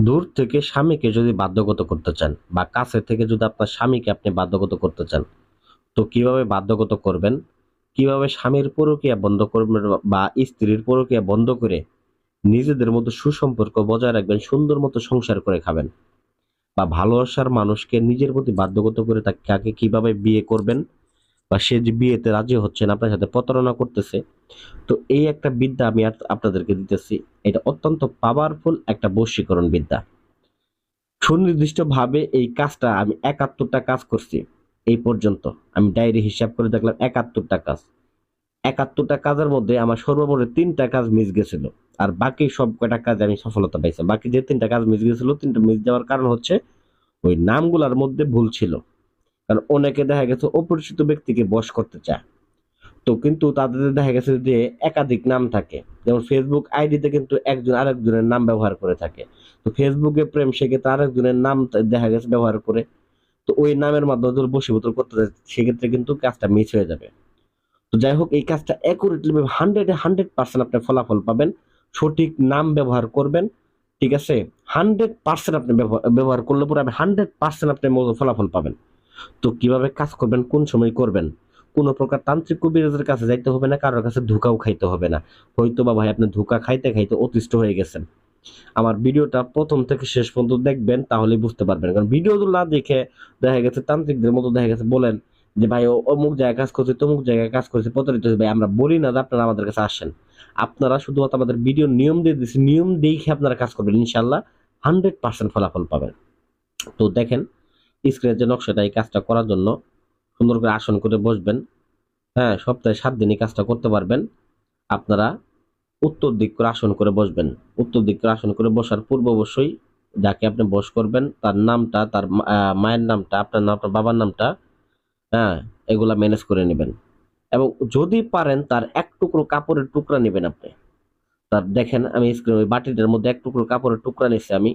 দূর থেকে স্বামীকে যদি বাধ্যগত করতে চান বা কাছে থেকে যদি আপনার স্বামীকে আপনি বাধ্যগত করতে চান, তো কিভাবে বাধ্যগত করবেন? কিভাবে স্বামীর পরকীয়া বন্ধ করবেন বা স্ত্রীর পরকীয়া বন্ধ করে নিজেদের মধ্যে সুসম্পর্ক বজায় রাখবেন, সুন্দর মতো সংসার করে খাবেন বা ভালোবাসার মানুষকে নিজের প্রতি বাধ্যগত করে তাকে কিভাবে বিয়ে করবেন বা সে যে বিয়েতে রাজি হচ্ছে না, আপনার সাথে প্রতারণা করতেছে, তো এই একটা বিদ্যা আমি আপনাদেরকে দিতেছি। এটা অত্যন্ত পাওয়ারফুল একটা বশীকরণ বিদ্যা। সুনির্দিষ্টভাবে এই কাজটা আমি ৭১টা কাজ করছি এই পর্যন্ত। আমি ডায়েরি হিসাব করে দেখলাম ৭১টা কাজ। ৭১টা কাজের মধ্যে আমার সর্বমোট ৩টা কাজ মিস গেছিল। আর বাকি সব কয়টা কাজে আমি সফলতা পাইছি। বাকি যে ৩টা কাজ মিস গেছিল, ৩টা মিস যাওয়ার কারণ হচ্ছে ওই নামগুলার মধ্যে ভুল ছিল। কারণ অনেকে দেখা গেছে অপরিচিত ব্যক্তিকে বশ করতে চায়। তো কিন্তু তাদের দেখা গেছে যে একাধিক নাম থাকে। যেমন ফেসবুক আইডিতে কিন্তু একজন আরেকজনের নাম ব্যবহার করে থাকে। তো ফেসবুকে প্রেম সেক্ষেত্রে আরেকজনের নাম দেখা গেছে ব্যবহার করে। তো ওই নামের মাধ্যমে যদি বশীভূত করতে যায় সেক্ষেত্রে কিন্তু কাজটা মিস হয়ে যাবে। তো যাই হোক, এই কাজটা অ্যাকুরেটলি 100% আপনি ফলাফল পাবেন। সঠিক নাম ব্যবহার করবেন। ঠিক আছে? 100% আপনি ব্যবহার করলে পরে আপনি 100% আপনি ফলাফল পাবেন। তো কিভাবে কাজ করবেন, কোন সময় করবেন? কোন প্রকার তান্ত্রিক কবিরাজের কাছে যাইতে হবে না, কারোর কাছে ধোঁকাও খাইতে হবে না। হয়তোবা ভাই আপনি ধোঁকা খাইতে, খাইতে অতিষ্ঠ হয়ে গেছেন। আমার ভিডিওটা ১ম থেকে শেষ পর্যন্ত দেখবেন, তাহলেই বুঝতে পারবেন। কারণ ভিডিওগুলো না দেখে দেখা গেছে তান্ত্রিকদের মতো দেখা গেছে বলেন যে, "ভাই অমুক জায়গায় কাজ করছে, তমুক জায়গায় কাজ করছে, প্রতারিত হয়েছে।" ভাই আমরা বলি না যে আপনারা আমাদের কাছে আসেন। আপনারা শুধুমাত্র আমাদের ভিডিওর নিয়ম দিয়ে দিছি। নিয়ম দেখে আপনারা কাজ করবেন। ইনশাআল্লাহ 100% ফলাফল পাবেন। তো দেখেন, স্ক্রিনের যে নকশাটা, এই কাজটা করার জন্য সুন্দর করে আসন করে বসবেন। হ্যাঁ? সপ্তাহে ৭ দিন এই কাজটা করতে পারবেন। আপনারা উত্তর দিক করে আসন করে বসবেন। উত্তর দিক করে আসন করে বসার পূর্বে অবশ্যই যাকে আপনি বশ করবেন তার নামটা, তার মায়ের নামটা, আপনার নাম, আপনার বাবার নামটা, হ্যাঁ? এগুলা ম্যানেজ করে নিবেন। এবং যদি পারেন তার ১ টুকরো কাপড়ের টুকরা নিবেন আপনি। তার দেখেন আমি স্ক্রিনে ওই বাটিটার মধ্যে ১ টুকরো কাপড়ের টুকরা নিছি আমি।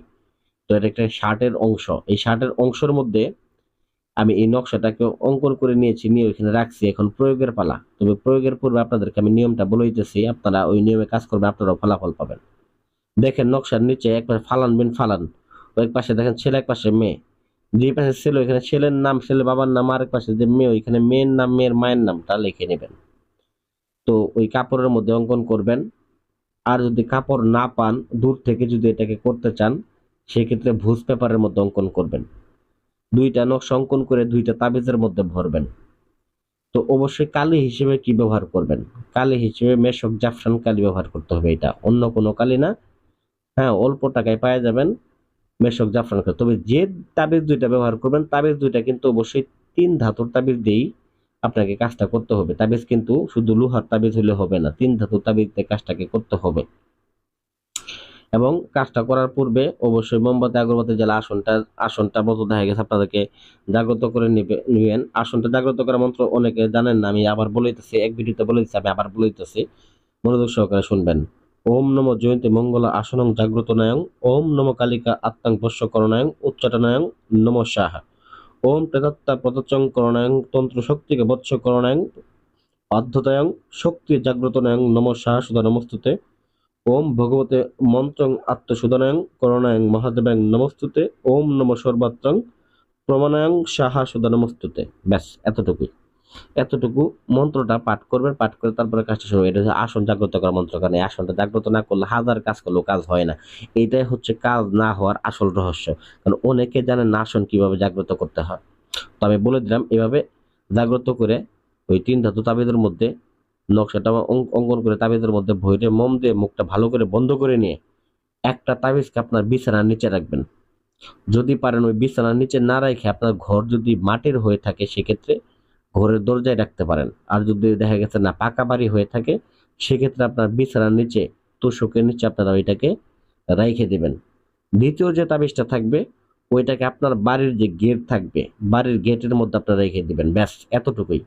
তো এটা একটা শার্টের অংশ। এই শার্টের অংশের মধ্যে আমি এই নকশাটাকে অঙ্কন করে নিয়েছি, নিয়ে ওইখানে রাখছি। এখন প্রয়োগের পালা। তবে প্রয়োগের পূর্বে আপনাদেরকে আমি নিয়মটা বলে দিতেছি। আপনারা ওই নিয়মে কাজ করবেন, আপনারাও ফলাফল পাবেন। দেখেন নকশার নিচে একপাশে ফালান বিন ফালান। এক পাশে দেখেন ছেলে, এক পাশে মেয়ে। যেই পাশে ছেলে ওইখানে ছেলের নাম, ছেলের বাবার নাম, আরেক পাশে যে মেয়ে ওইখানে মেয়ের নাম, মেয়ের মায়ের নামটা লিখে নেবেন। তো ওই কাপড়ের মধ্যে অঙ্কন করবেন। আর যদি কাপড় না পান, দূর থেকে যদি এটাকে করতে চান, সেক্ষেত্রে ভুজ পেপারের মধ্যে অঙ্কন করবেন। ২ টা নকশা অঙ্কন করে ২ টা তাবিজের মধ্যে ভরবেন। তো অবশ্যই কালি হিসেবে কি ব্যবহার করবেন? কালি হিসেবে মেশক জাফরান কালি ব্যবহার করতে হবে এটা। অন্য কোনো কালি না। হ্যাঁ, অল্প টাকায় পাওয়া যাবেন মেশক জাফরান কালি। তবে যে তাবিজ ২ টা ব্যবহার করবেন, তাবিজ ২ টা কিন্তু অবশ্যই ৩ ধাতুর তাবিজ দিয়েই আপনাকে কাজটা করতে হবে। তাবিজ কিন্তু শুধু লোহার তাবিজ হলে হবে না। ৩ ধাতুর তাবিজ দিয়ে কাজটাকে করতে হবে। এবং কাজটা করার পূর্বে অবশ্যই মোমবাতি, আগরবাতি জ্বালা আসনটা মতো দেখা গেছে আপনাদেরকে জাগ্রত করে নিবেন। আসনটা জাগ্রত করার মন্ত্র অনেকে জানেন না। আমি আবার বলে দিতেছি, এক ভিডিওতে বলে দিচ্ছি, আমি আবার বলে দিতেছি। মনোযোগ সহকারে শুনবেন। ওম নমো জয়ন্তী মঙ্গলা আসনং জাগ্রতনায়ং ওম নমো কালিকা আত্মাং বশ্যকরণায়ং উচ্চাটনায়ং নমঃ স্বাহা। ওম প্রেতাত্মা প্রতচং করণায়ং তন্ত্র শক্তিকে বৎসকরণায়ং অধ্যতায়ং শক্তি জাগ্রতনায়ং নমঃ স্বাহা সুধা নমস্তুতে। ওম ভগবতে মন্ত্রং আত্মসুধানায়ং করণায়ং মহাদেবায়ং নমস্তুতে। ওম নম সর্বাত্রং প্রমাণায়ং সাহা সুধা নমস্তুতে। ব্যাস এতটুকুই। এতটুকু মন্ত্রটা পাঠ করবেন, পাঠ করে তারপরে কাজটা শুরু। এটা হচ্ছে আসন জাগ্রত করার মন্ত্র। কারণ এই আসনটা জাগ্রত না করলে হাজার কাজ করলেও কাজ হয় না। এইটাই হচ্ছে কাজ না হওয়ার আসল রহস্য। কারণ অনেকে জানেন না আসন কিভাবে জাগ্রত করতে হয়। তো আমি বলে দিলাম এভাবে জাগ্রত করে ওই ৩ ধাতু তাবিজের মধ্যে নকশাটা অঙ্কন করে তাবিজের মধ্যে ভইরে মোম দিয়ে মুখটা ভালো করে বন্ধ করে নিয়ে একটা তাবিজকে আপনার বিছানার নিচে রাখবেন। যদি পারেন ওই বিছানার নিচে না রেখে আপনার ঘর যদি মাটির হয়ে থাকে সেক্ষেত্রে ঘরের দরজায় রাখতে পারেন। আর যদি দেখা গেছে না পাকা বাড়ি হয়ে থাকে সেক্ষেত্রে আপনার বিছানার নিচে, তোশকের নিচে আপনারা ওইটাকে রাইখে দিবেন। দ্বিতীয় যে তাবিজটা থাকবে ওইটাকে আপনার বাড়ির যে গেট থাকবে, বাড়ির গেটের মধ্যে আপনারা রেখে দিবেন। ব্যাস এতটুকুই।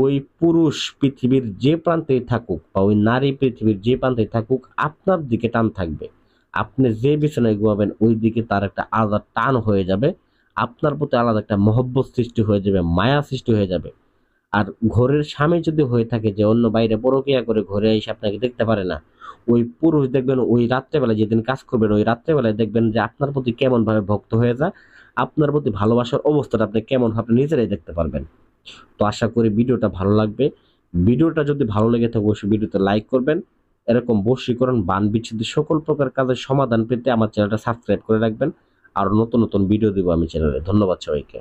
ওই পুরুষ পৃথিবীর যে প্রান্তেই থাকুক বা ওই নারী পৃথিবীর যে প্রান্তেই থাকুক আপনার দিকে টান থাকবে। আপনি যে বিছানায় ঘুমাবেন ওই দিকে তার একটা আলাদা টান হয়ে যাবে। আপনার প্রতি আলাদা একটা মহব্বত সৃষ্টি হয়ে যাবে, মায়া সৃষ্টি হয়ে যাবে। আর ঘরের স্বামী যদি হয়ে থাকে যে অন্য বাইরে পরকীয়া করে ঘরে এসে আপনাকে দেখতে পারে না, ওই পুরুষ দেখবেন ওই রাত্রেবেলা যেদিন কাজ করবেন ওই রাত্রেবেলায় দেখবেন যে আপনার প্রতি কেমন ভাবে ভক্ত হয়ে যায়, আপনার প্রতি ভালোবাসার অবস্থাটা আপনি কেমন আপনি নিজেরাই দেখতে পারবেন। তো আশা করি ভিডিওটা ভালো লাগবে। ভিডিওটা যদি ভালো লেগে থাকে অবশ্যই ভিডিওতে লাইক করবেন। এরকম বশীকরণ, বান বিচ্ছেদের সকল প্রকার কাজের সমাধান পেতে আমার চ্যানেলটা সাবস্ক্রাইব করে রাখবেন। আর নতুন নতুন ভিডিও দিব আমি চ্যানেলে। ধন্যবাদ সবাইকে।